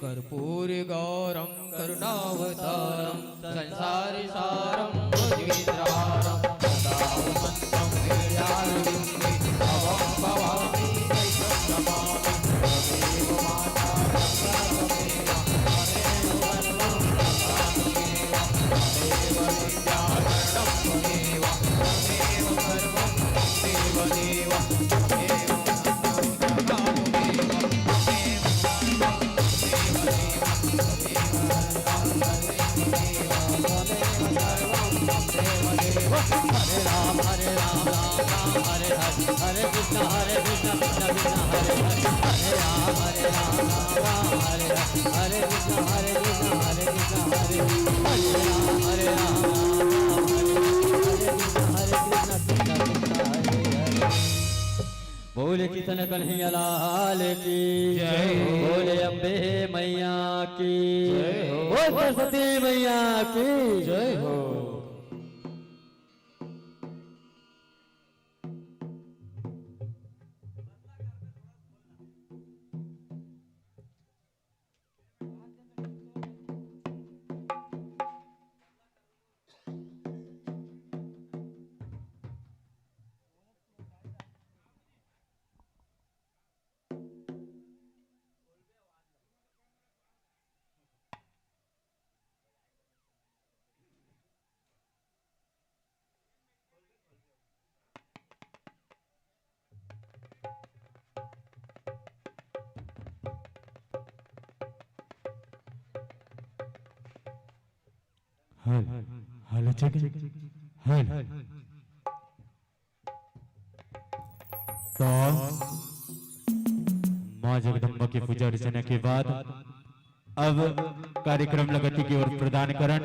कर्पूर गौरम करुणावतारम संसार सारम भुजगेन्द्रहारम सदा मंत्रम हृदयारविंदे भवं भवामि नमामि तमेव माता तमेव सर्वं तमेव विद्याधरणं तमेव सर्वं देवदेव हरे राम राम राम हरे हरे हरे कृष्ण कृष्ण कृष्ण हरे हरे हरे राम राम हरे हरे कृष्ण कृष्ण हरे कृष्ण हरे राम हरे राम हरे कृष्ण कृष्ण हरे हरे। बोले किशन कन्हैया लाल की जय, बोले अम्बे मैया की जय हो, बोल सरस्वती मैया की जय हो। हल हल हल तो माँ जगदम्बा की पूजा अर्चना के बाद अब कार्यक्रम लगती की ओर प्रदान करण।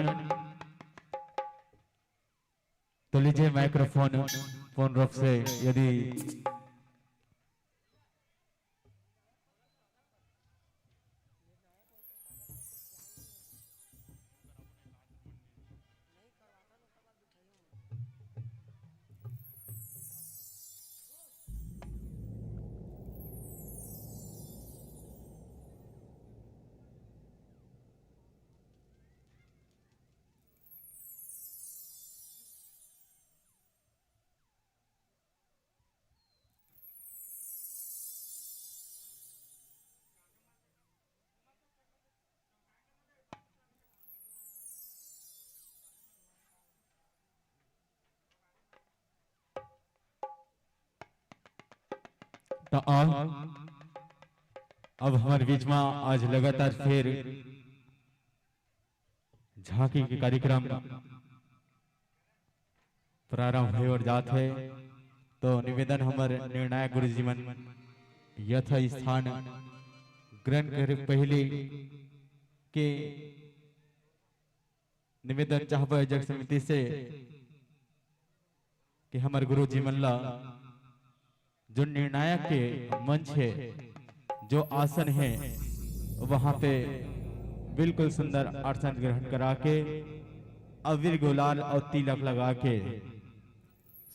तो लीजिए माइक्रोफोन फोन रूप से यदि तो अब हमारे बीच में आज लगातार फिर झांकी के कार्यक्रम प्रारंभ हो और जात है। तो निवेदन हमारे निर्णायक गुरु जी मन यथा स्थान ग्रहण करे पहले के निवेदन चाहब जग समिति से कि हमारे गुरु जी मन ला जो निर्णायक के मंच है, जो आसन है, वहां पे बिल्कुल सुंदर आसन ग्रहण करा के अबीर गुलाल और तिलक लगा के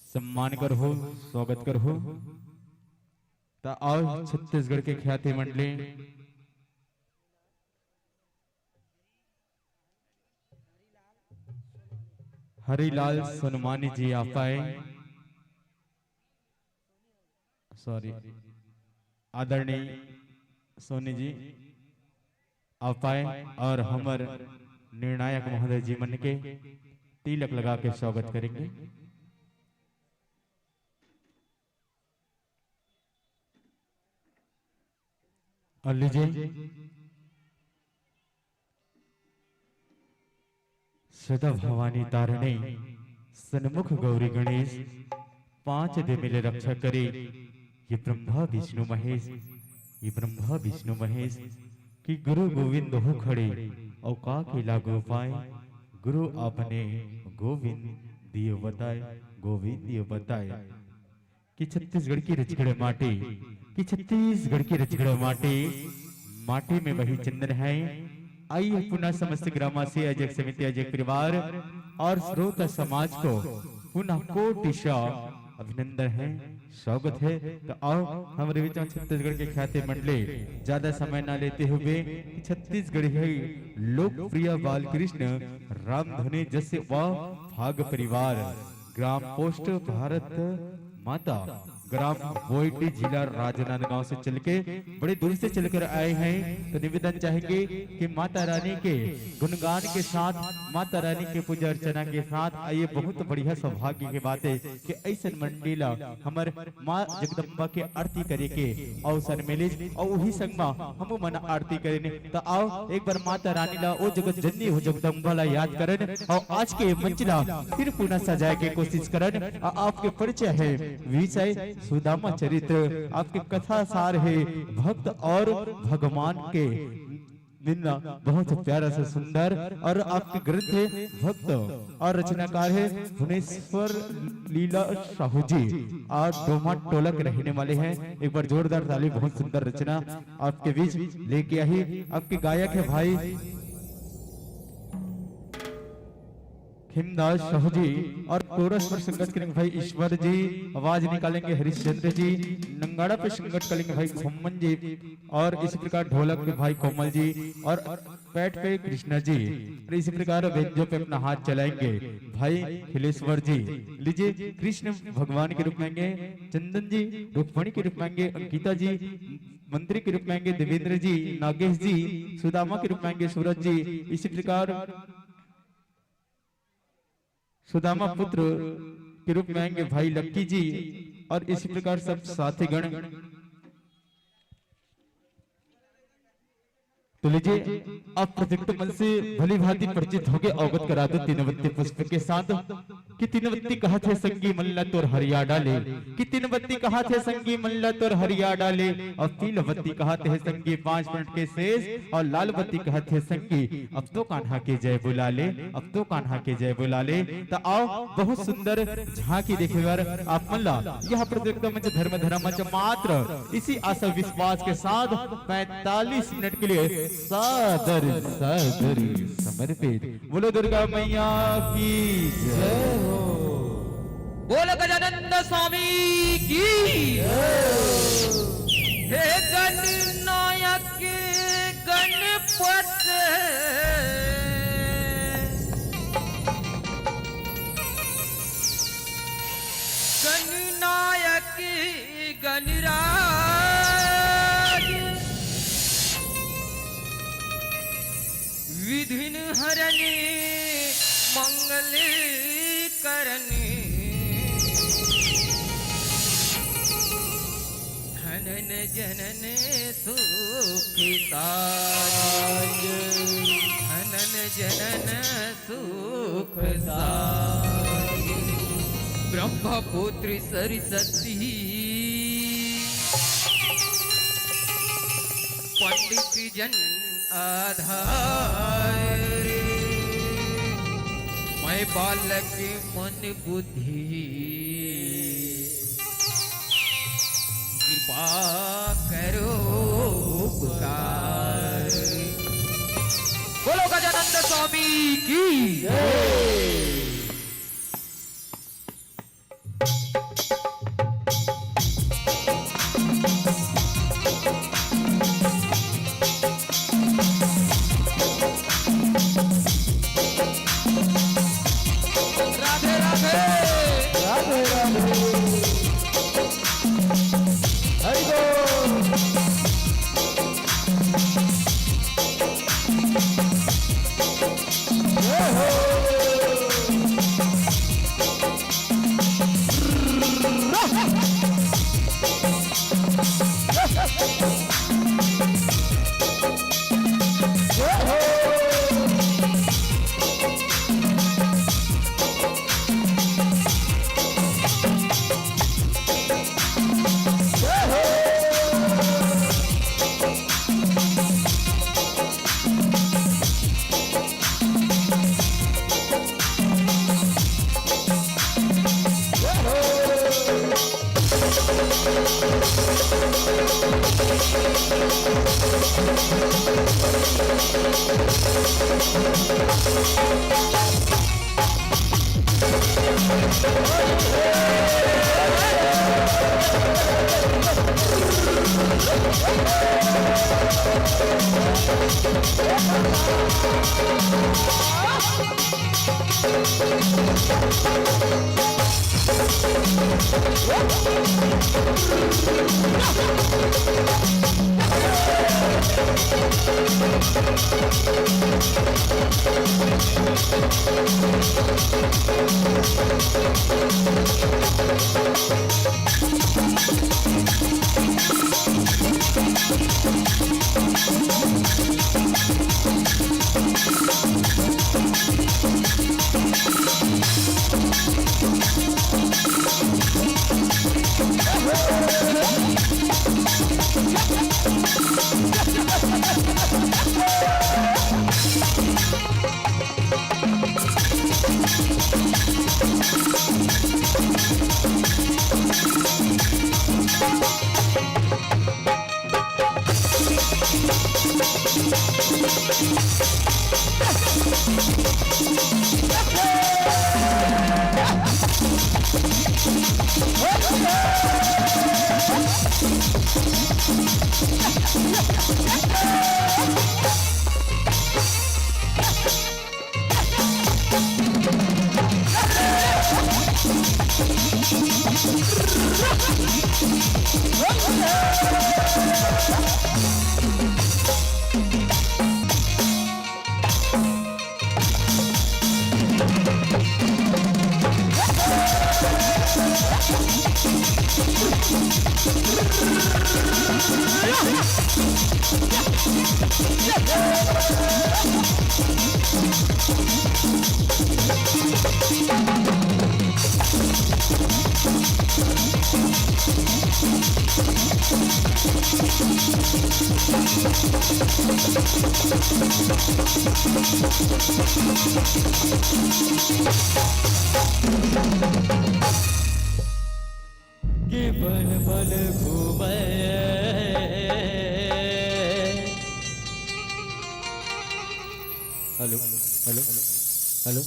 सम्मान कर हो, स्वागत कर हो। तो और छत्तीसगढ़ के ख्याति मंडली हरिलाल सोनमानी जी आप आए, सॉरी आदरणीय सोनी जी आप आए और हमर निर्णायक महोदय जी मन के तिलक लगा के स्वागत करेंगे। और लीजिए सदा भवानी तारणे सन्मुख गौरी गणेश 5 दे मिले रक्षा करे। ये ब्रह्मा विष्णु महेश, ये ब्रह्मा विष्णु महेश कि गुरु गोविंद हो खड़े और का के लागू पाए। गुरु आपने गोविंद दियो बताए, गोविंद दियो बताए कि छत्तीसगढ़ की रचगढ़ माटी, कि छत्तीसगढ़ की रचगढ़ माटी, माटी में वही चंदन है। आइए पुनः समस्त ग्रामवासी अजय समिति अजय परिवार और श्रोता समाज को पुनः कोटिशा अभिनंदन है, स्वागत है। तो आओ हमारे बीच में छत्तीसगढ़ के ख्याति मंडले ज्यादा समय न लेते हुए छत्तीसगढ़ है लोकप्रिय बाल कृष्ण रामधनी जैसे व भाग परिवार ग्राम पोस्ट भारत माता ग्राम बोईटी जिला राजनांदगांव से चल के बड़ी दूर से चलकर आए हैं। तो निवेदन चाहेंगे कि माता रानी के गुणगान के साथ, माता रानी के पूजा अर्चना के साथ आइए। बहुत बढ़िया सौभाग्य की बात है कि ऐसा मंडीला हमारे माँ जगदम्बा के आरती करे के अवसर मिले और वही संग हम मन आरती करें। तो आओ एक बार माता रानी ला ओ जगत जननी हो जगदम्बा ला याद करें और आज के मंचला फिर पुनः सजाए के कोशिश करें। आपके परिचय है विषय सुदामा चरित्र, आपके कथा सार है भक्त और भगवान के बिना बहुत प्यारा से सुंदर। और आपके ग्रंथ है भक्त और रचनाकार है भुवनेश्वर लीला साहू जी और डोमा टोला के रहने वाले हैं। एक बार जोरदार ताली, बहुत सुंदर रचना आपके बीच लेके आई। आपके गायक है भाई हिमदास साहू जी और कोरस पर संगत करेंगे भाई ईश्वर जी, आवाज निकालेंगे हरिश्चंद्र जी, नंगाड़ा पे संगत करेंगे भाई घुम्मन जी और इसी प्रकार ढोलक पे भाई कोमल जी और पैट पे कृष्णा जी। और इसी प्रकार व्यंजो पे अपना हाथ चलाएंगे भाई खिलेश्वर जी। लीजिए कृष्ण भगवान के रूप में चंदन जी, रुक्मणी के रूप में अंकिता जी, मंत्री के रूप में देवेंद्र जी, नागेश जी, सुदामा के रूप में सूरज जी, इसी प्रकार सुदामा पुत्र के रूप में आएंगे भाई लक्की जी और इसी प्रकार सब साथी गण। तो लीजिए आप प्रोजेक्ट मन से भली भांति परिचित होगे, अवगत करा दो तीनवत्ती पुष्प के साथ कि तीनवत्ती कहा थे संगी मल्ला तोर हरिया डाले, कि तीनवत्ती कहा थे संगी मल्ला तोर हरिया डाले और तीलवत्ती कहा थे संगी 5 मिनट के शेष और लालवत्ती कहा थे संगी अब तो कान्हा के जय बुला ले, अब तो कान्हा के जय बुला ले। तो आओ बहुत सुंदर झांकी देखे आप मल्ला यह प्रोजेक्ट मंच धर्म धर्म मंच मात्र इसी आशा विश्वास के साथ 45 मिनट के लिए सादर सादर समर्पित। बोलो दुर्गा मैया की जय हो, बोलो गजानंद स्वामी की हे गणनायक गणपत गणनायक गणराज विधिन हरने मंगल करने धनन जनन सुखिताय, धनन जनन सुखदाय ब्रह्मपुत्र सरस्वती पंडित जन आधार मैं बालक मन बुद्धि कृपा करो उपकार। बोलो गजानंद स्वामी की कि बन बन घूमे हेलो हेलो हेलो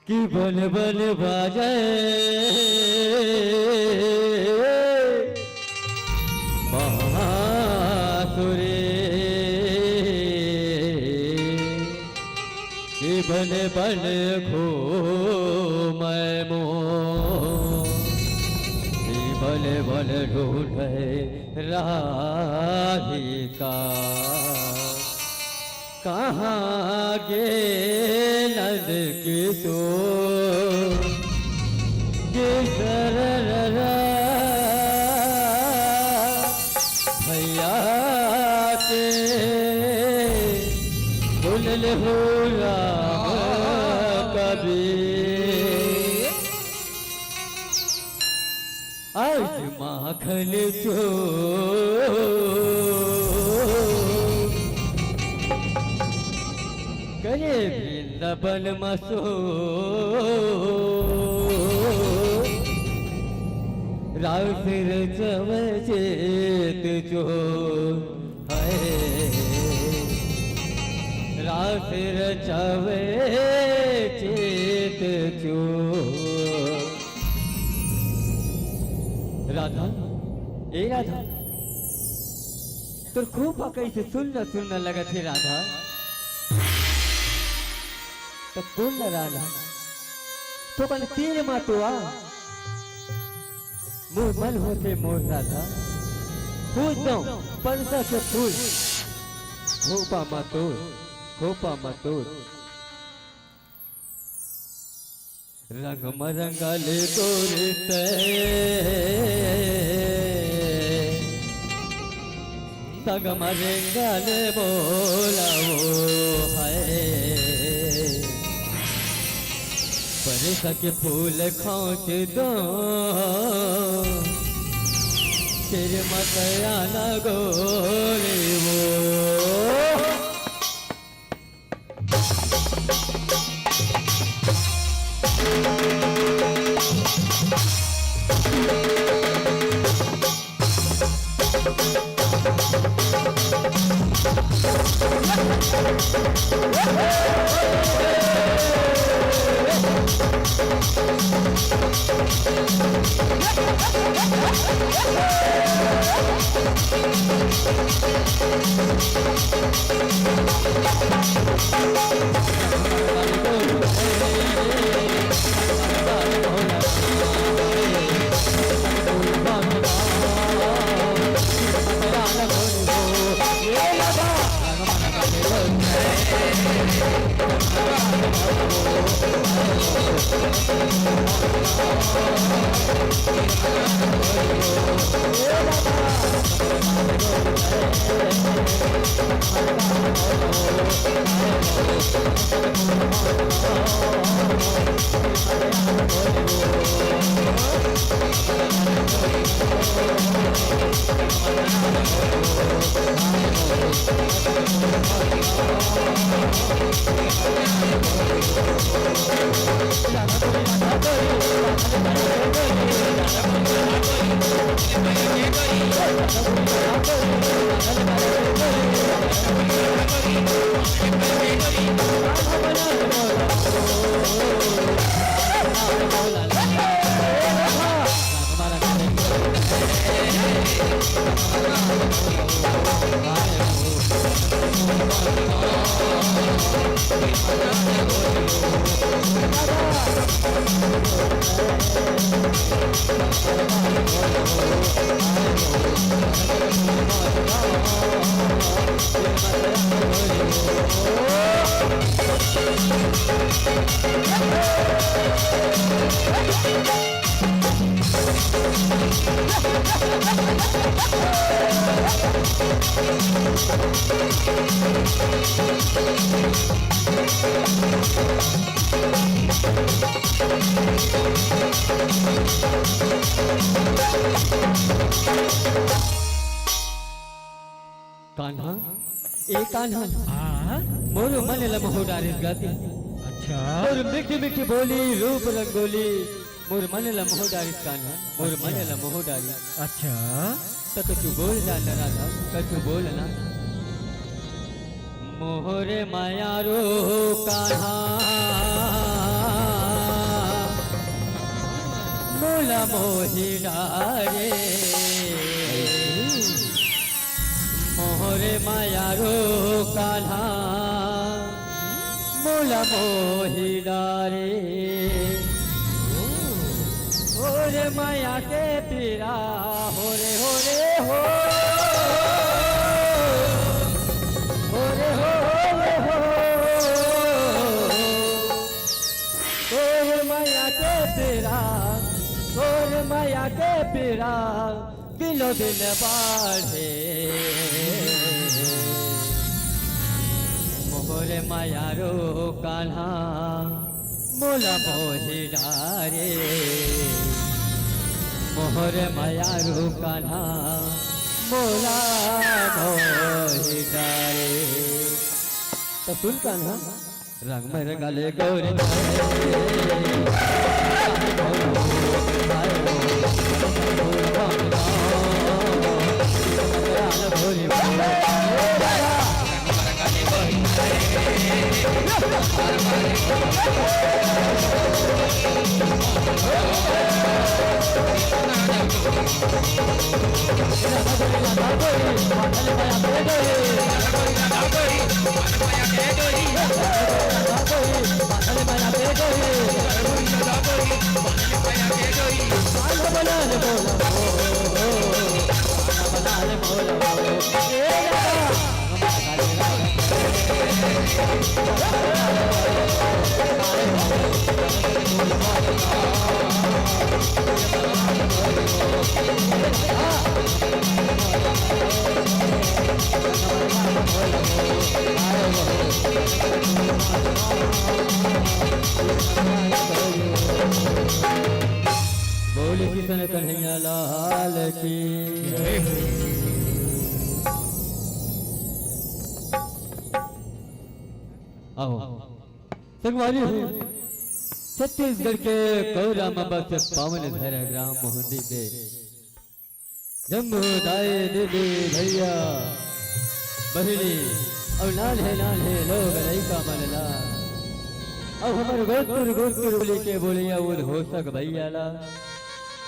कि बन बन बाजे बांसुरी कि बन बन घूमे मोर बल बल ढूंढे राधिका कहाँ गे नंद किशोर किशोर भैया के भूल हो राम कबीर आज माखन चो करे वृंदावन मसो राव सिर चवचेत जो है राव सिर चवचेत जो राधा ए राधा तोर खूब कैसे सुनना लगा थे राधा तो बोल ना राधा तो कल तीर मातुआ मोर मन होते मोर राधा फूल दो पंसा से फूल खोपा मतोर रंग मरंगले गोरते तग मरंगले बोलावो है परस के फूल खोच दो सिर मत आना गोरे वो कान्हा ए कान्हा मोर मन लमहो डारिस गाती अच्छा मोर मीठी मीठी बोली रूप रंगोली मोर मन लमहो डारिस कान्हा मोर मन लमहो डारिस अच्छा तो कछु बोल जाना राधा कछु बोलना मोहरे माया रो कान्हा मोला मोही डारे मोहरे माया रो कान्हा मोला मोही डारे ओरे माया के पीरा हो रे हो रे हो रे हो ओरे माया के पीरा ओरे माया के पीरा दिलो दिल बाढ़े मोहरे माया रो कान्हा मोला मोही डारे मोहरे माया रो कान्हा मोला मोही डारे तो सुन कान्हा रंग में रंगाले गौरी बोले किशन कन्हैया लाल की आओ संगवारी हूँ छत्तीसगढ़ के कौराम बस पावन धर ग्राम मोहंदी के जम्मुदाय दीदी भैया बहिनी और लाल है लोग लड़का मनला अब हमारे गोरखपुर बोली के बोलिया वो हो सक भैया ला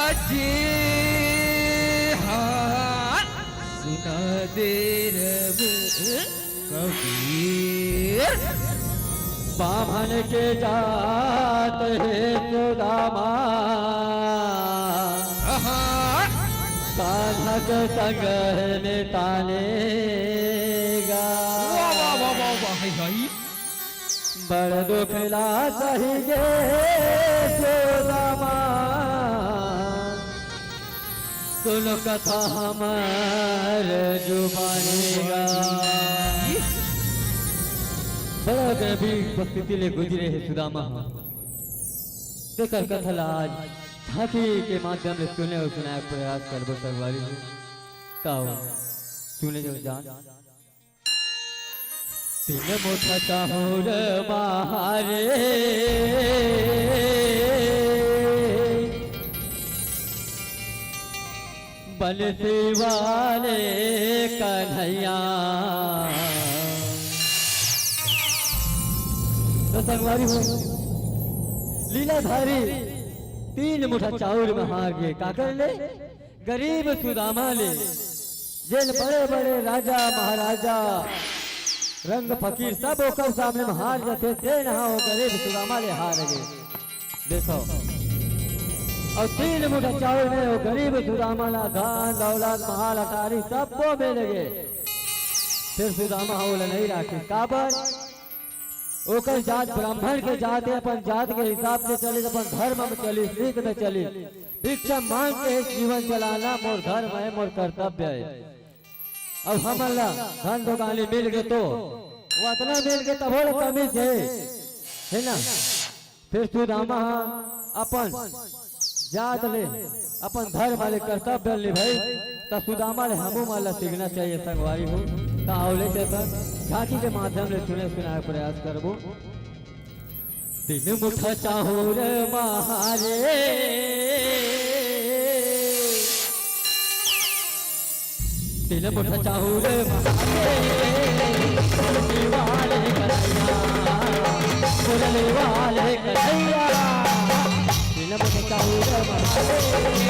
अजी हाँ सुना दे रब कबीर बामन के जात है सुदामा साधक संग में तानेगा बड़ दुख ला सही गे सुदामा सुनो कथा हमार जुबानेगा बड़ा गंभीर परिस्थिति ले गुजरे है सुदामा तेकर कथा आज झांकी के माध्यम से सुने और सुनाए प्रयास करबो संगवारी काओ सुने जो जान तीन मोठा चाहूर मारे बंसी वाले कन्हैया तो संगवारी हो लीलाधारी तीन मुठा चाउर में हार गए का कर ले गरीब सुदामा ले जेल बड़े बड़े राजा महाराजा रंग फकीर सब होकर सामने में हार जाते थे नहा हो गरीब सुदामा ले हार गए देखो और तीन मुठा चाउर में वो गरीब सुदामा ला धान दौलत महाल अटारी सब वो मिल गए फिर सुदामा हो नहीं राखी काबर ओकर जात ब्राह्मण के जात है अपन जात के हिसाब से चली अपन धर्म में चली रीत में चली भिक्षा मांग के जीवन चलाना मोर धर्म है मोर कर्तव्य है अब हमारा धन दुकानी मिल गए तो वो इतना मिल गए तब कमी है ना फिर सुदामा अपन जात ले अपन धर्म वाले कर्तव्य ले भाई तो सुदामा ले हमू माला सीखना चाहिए संगवारी हो तावले से झांकी के माध्यम से सुने सुनाए प्रयास करबो तीन मुठा चाहूर मारे तीन मुठा चाहूर वाले कन्हैया तीन मुठा चाहूर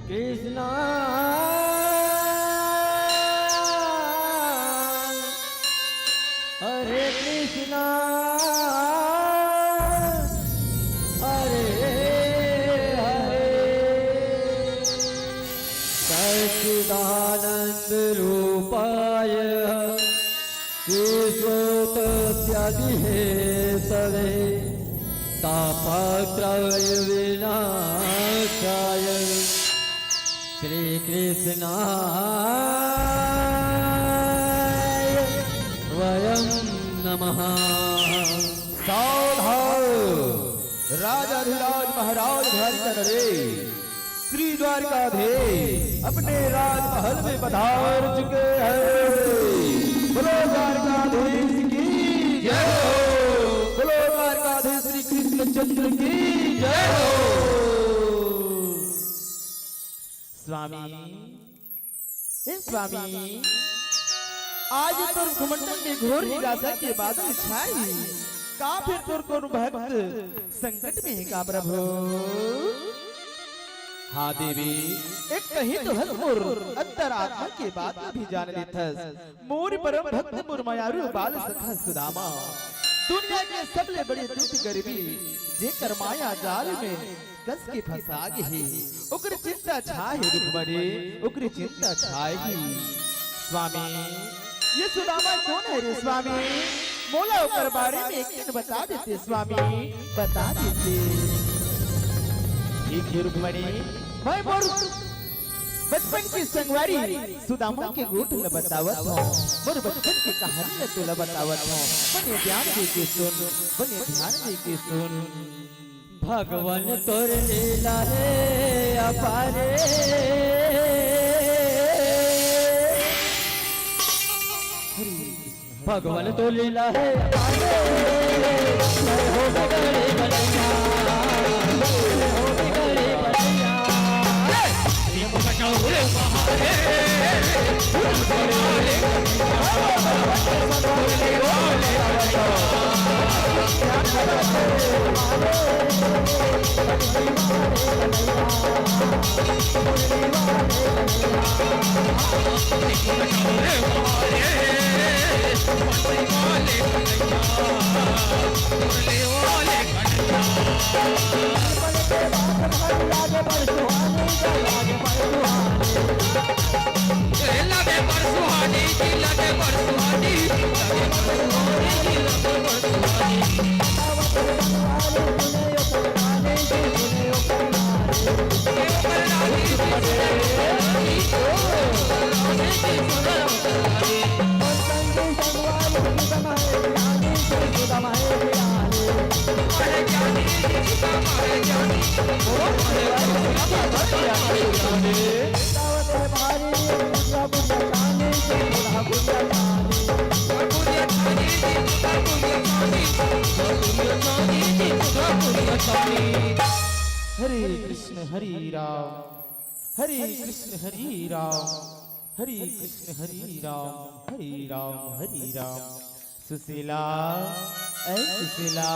कृष्णा हरे कृष्णा हरे हरे सच्चिदानंद रूपाय विश्वोत्पत्त्यादिहेतवे तापत्रय विनाशाय श्री कृष्णाय वयं नमः। सावधान राजाधिराज महाराज हरिचंद्र श्री द्वारकाधीश अपने राजमहल में पधार चुके हैं। बोलो द्वारकाधीश की जय हो। बोलो द्वारकाधीश श्री कृष्णचंद्र की जय हो। स्वामी, हे स्वामी, आज तुर घुमंडल में घोर निराशा के बादल छाई, का फिर तुर को भक्त संकट में है का प्रभु। हाँ देवी, एक कहीं तो हल मोर अंतरात्मा के बात भी जान लेथस। मोर परम भक्त मोर मायारू बाल सखा सुदामा, दुनिया के सबले बड़े दुख गरीबी जे कर माया जाल में कस के फंसा गए, ओकर चिंता छाए रुकमणी, ओकर चिंता छाएगी। स्वामी, ये सुदामा कौन है रे स्वामी? मोला ओकर बारे में एक दिन बता देते स्वामी, बता देते। ठीक है रुकमणी, मैं मोर बचपन की संगवारी सुदामा के गोट ल बतावत हूँ, मोर बचपन की कहानी ल तोला बतावत हूँ। बने ध्यान दे के सुन, बने ध्यान दे के सुन। भगवान तोर लीला है अपारे, भगवान तो लीला है अपारे, हो बिगड़े बलिया, हो बिगड़े बलिया। हरे कृष्ण हरि राम, हरे कृष्ण हरि राम, हरे कृष्ण हरि राम, हरि राम हरि राम। सुशीला, ऐ सुशीला,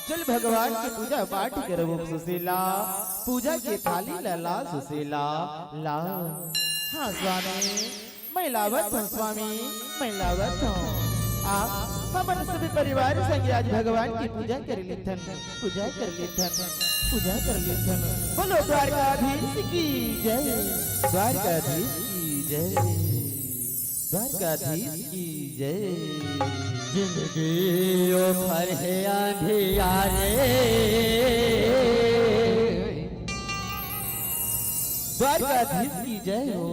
चल भगवान की पूजा पाठ करो सुशीला, पूजा की थाली ला सुशीला ला। हाँ स्वामी, मैं लावत हूँ स्वामी, मैं लावत हूँ। हम सभी परिवार संग आज भगवान की पूजा कर लेथन, पूजा कर लेथन, पूजा कर लेथन। बोलो द्वारकाधीश की जय, द्वारकाधीश की जय, द्वारकाधीश की जय। जिंदगी ओ फर है अंधियारे, द्वारकाधीश की जय हो।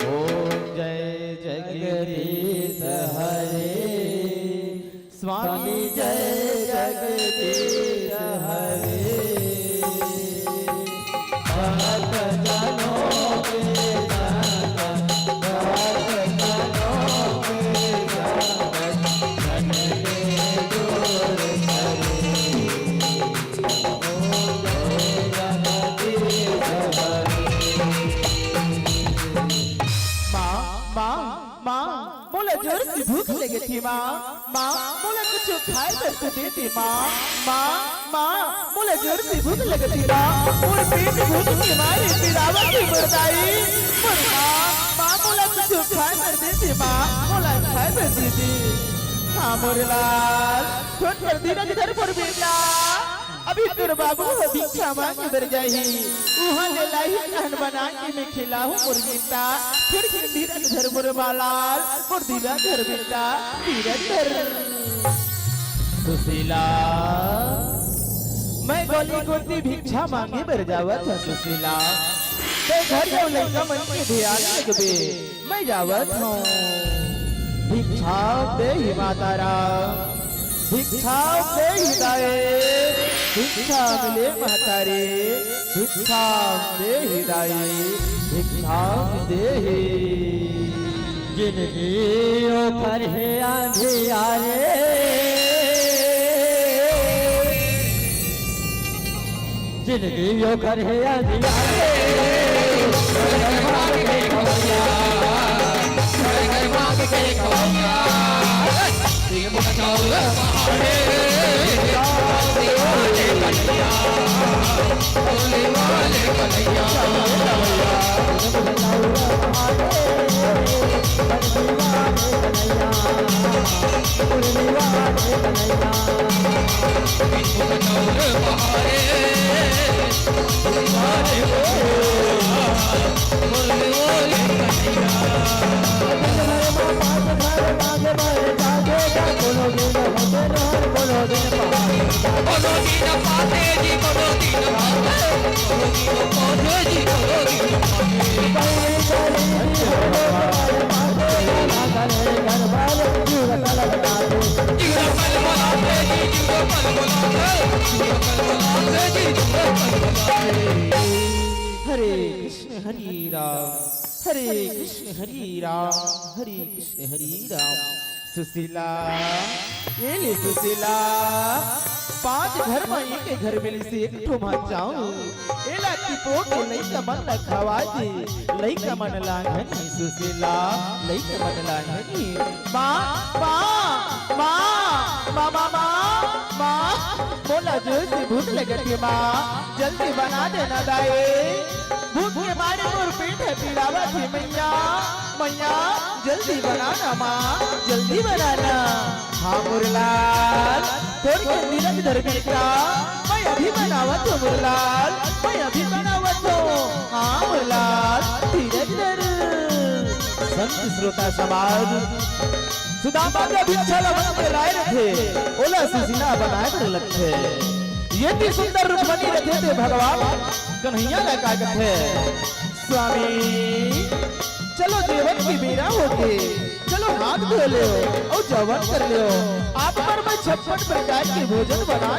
ओम जय जगदीश हरे, स्वामी जय जगदीश हरे। भक्त जनों के जगत, भक्त जनों के जगत, जन के दूर करे। ओम जय जगदीश हरे। माँ, मोला जोर से भूख लगी थी माँ, मोला कुछ खाए तो दे दी माँ, मोला जोर से भूख लगी थी माँ, और पेट भूख के मारे तिरावत की बरदाई। माँ, मोला कुछ खाए तो दे दी माँ, मोला खाए तो दे दी। हाँ मोरे लाल, छोट कर दी ना किधर पर बेटा, अभी तेरे बाबू भिक्षा मांगे बर जाही, उहाँ ले लाई कहन बना के मैं खिलाऊं मुर्गीता, फिर धीरज धर मोर मालाल, और धीरज धर बेटा, धीरज धर। सुशीला, मैं गोली गोती भिक्षा मांगे बर जावत है सुशीला, ते घर जाओ लड़का मन के ध्यान लगबे, मैं जावत हूँ। भिक्षा दे ही मातारा, भिक्षा दे ही दाए, भिक्षा मिले महतारे भिक्षा दे दाई भिक्षा दे जिंदगी ओखर है अंधियारे जिंदगी ओखर है अंधियारे हरे कृष्ण हरि राम हरे कृष्ण हरि राम हरे कृष्ण हरि राम सुशीला ये ले सुशीला 5 घर में एक घर में से एक ठो मा जाऊं एला टिपो के लइका मन ला खवा दे लइका मन लांघनी सुशीला लइका मन लांघनी मां मां मां मां मां मां बोला जो से भूख लगती मां जल्दी बना देना दाए भूख के मारे मोर पेट है पीड़ावा थी मैया मैया जल्दी बनाना माँ जल्दी बनाना हाँ मुरलाल थोड़ी के नीरज धर बेटा मैं अभी बनावत हूँ मुरलाल मैं अभी बनावत हूँ हाँ मुरलाल धीरज धर संत श्रोता समाज सुदामा का भिक्षा लवन के लाए रखे ओला सुशीला बनाए कर लगते ये भी सुंदर रूप बनी रखे थे भगवान कन्हैया लगा थे स्वामी चलो जीवन की बेरा होके चलो हाथ धो ले और जवन कर ले आप पर मैं 56 प्रकार के भोजन बना